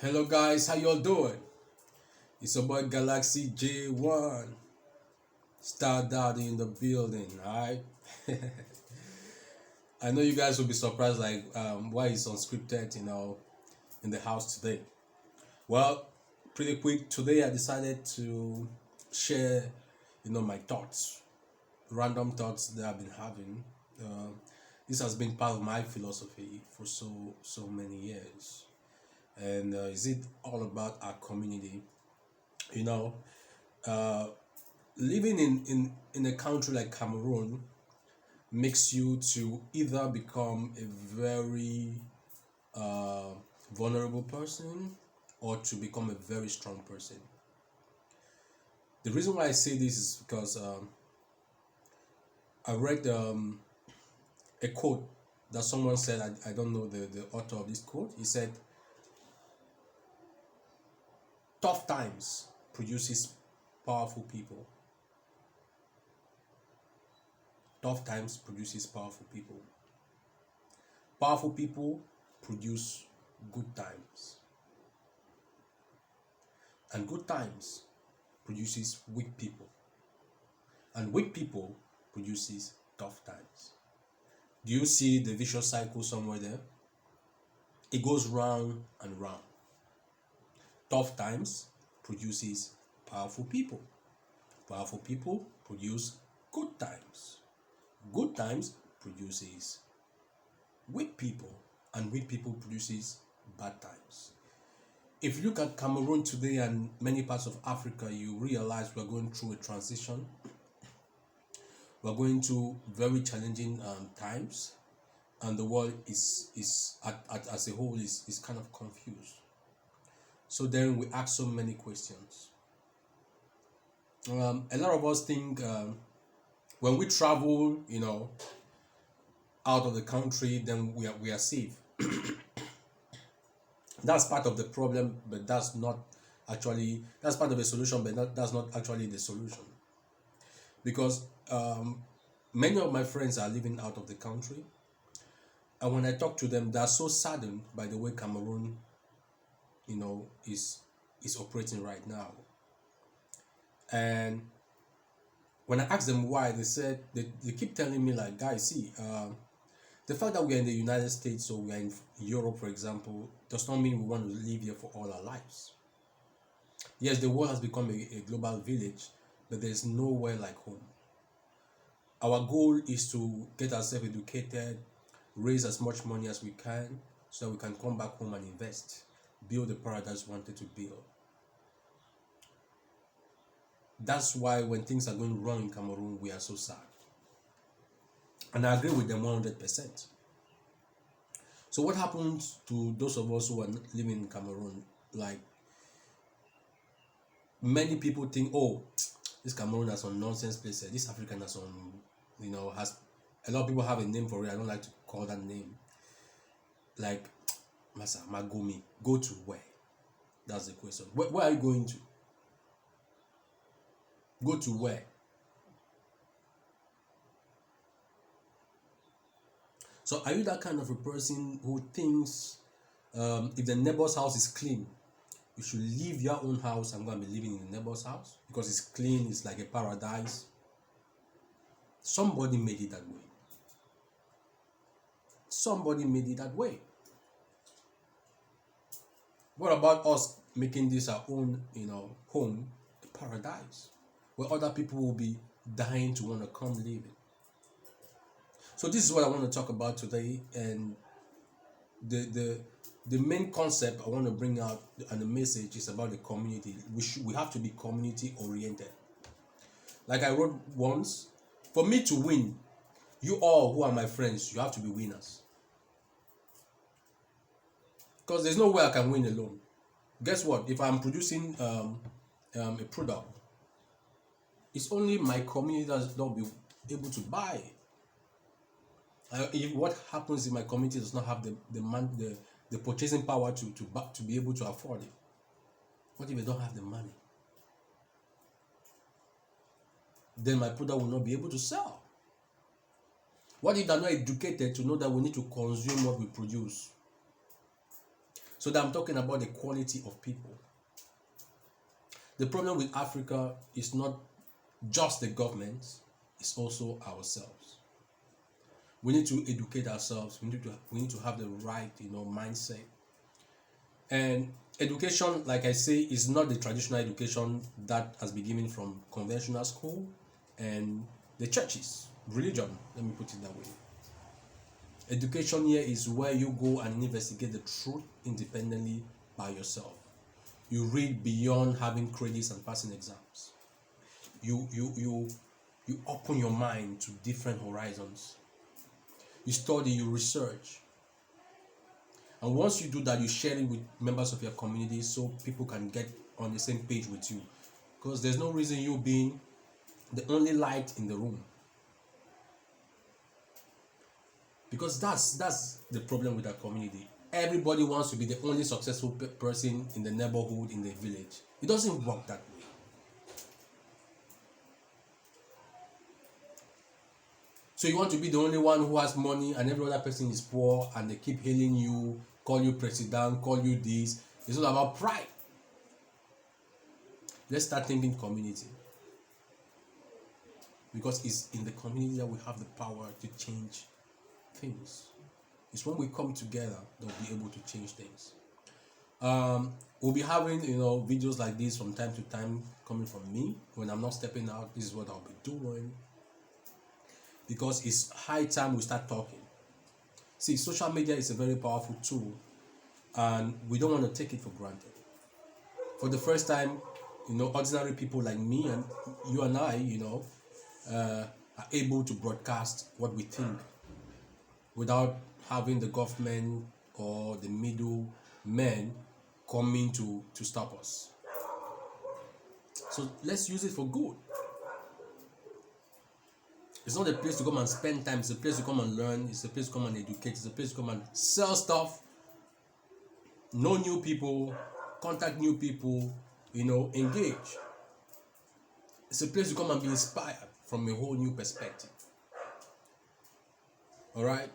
Hello guys, how y'all doing? It's your boy Galaxy J1. Star Daddy in the building, alright? I know you guys will be surprised like why it's unscripted, in the house today. Well, pretty quick, today I decided to share, my thoughts, random thoughts that I've been having. Uh, this has been part of my philosophy for so many years. And is it all about our community? You know, uh, living in a country like Cameroon makes you to either become a very uh, vulnerable person or to become a very strong person. The reason why I say this is because I read a quote that someone said. I don't know the author of this quote. He said, "Tough times produces powerful people. Tough times produces powerful people. Powerful people produce good times. And good times produces weak people. And weak people produces tough times." Do you see the vicious cycle somewhere there? It goes round and round. Tough times produces powerful people. Powerful people produce good times. Good times produces weak people. And weak people produces bad times. If you look at Cameroon today and many parts of Africa, you realize we're going through a transition. We're going through very challenging times, and the world is as a whole is kind of confused. So then we ask so many questions. A lot of us think when we travel, out of the country, then we are safe. That's part of the problem, but that's part of the solution, but that's not actually the solution. Because many of my friends are living out of the country, and when I talk to them, they're so saddened by the way Cameroon, is operating right now. And when I ask them why, they keep telling me like, guys, see, the fact that we are in the United States or we are in Europe, for example, does not mean we want to live here for all our lives. Yes, the world has become a global village, but there's nowhere like home. Our goal is to get ourselves educated, raise as much money as we can, so that we can come back home and invest, build the paradise we wanted to build. That's why when things are going wrong in Cameroon, we are so sad. And I agree with them 100%. So what happens to those of us who are living in Cameroon? Like, many people think, oh, this Cameroon has some nonsense place. This African has some, has a lot of people have a name for it. I don't like to call that name. Like, Masa Magomi, go to where? That's the question. Where are you going to? Go to where? So are you that kind of a person who thinks if the neighbor's house is clean, you should leave your own house and go and be living in the neighbor's house because it's clean, it's like a paradise? Somebody made it that way. Somebody made it that way. What about us making this our own, home, a paradise, where other people will be dying to want to come live in? So this is what I want to talk about today, and the main concept I want to bring out and the message is about the community. We have to be community oriented. Like I wrote once, for me to win, you all who are my friends, you have to be winners. Because there's no way I can win alone. Guess what? If I'm producing a product, it's only my community that will be able to buy. If what happens if my community does not have the purchasing power to be able to afford it? What if they don't have the money? Then my product will not be able to sell. What if they're not educated to know that we need to consume what we produce? So that I'm talking about the quality of people. The problem with Africa is not just the government, it's also ourselves. We need to educate ourselves. We need to have the right, mindset. And education, like I say, is not the traditional education that has been given from conventional school and the churches, religion. Let me put it that way. Education here is where you go and investigate the truth independently by yourself. You read beyond having credits and passing exams. You open your mind to different horizons. You study, you research. And once you do that, you share it with members of your community so people can get on the same page with you. Because there's no reason you being the only light in the room. Because that's the problem with our community. Everybody wants to be the only successful person in the neighborhood, in the village. It doesn't work that way. So you want to be the only one who has money and every other person is poor and they keep hailing you, call you president, call you this. It's all about pride. Let's start thinking community. Because it's in the community that we have the power to change things. It's when we come together that we'll be able to change things. We'll be having videos like this from time to time coming from me. When I'm not stepping out, this is what I'll be doing. Because it's high time we start talking. See, social media is a very powerful tool and we don't want to take it for granted. For the first time, ordinary people like me and you and I, are able to broadcast what we think without having the government or the middle men coming to stop us. So let's use it for good. It's not a place to come and spend time, it's a place to come and learn, it's a place to come and educate, it's a place to come and sell stuff, know new people, contact new people, engage. It's a place to come and be inspired from a whole new perspective. Alright?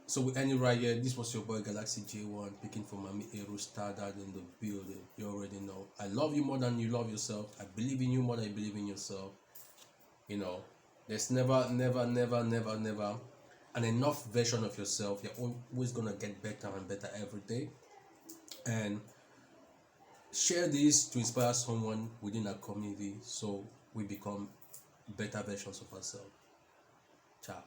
So we end it right here. This was your boy Galaxy J1 picking for Mami Aero Stardad in the building. You already know. I love you more than you love yourself. I believe in you more than you believe in yourself. There's never an enough version of yourself. You're always gonna get better and better every day. And share this to inspire someone within our community so we become better versions of ourselves. Ciao.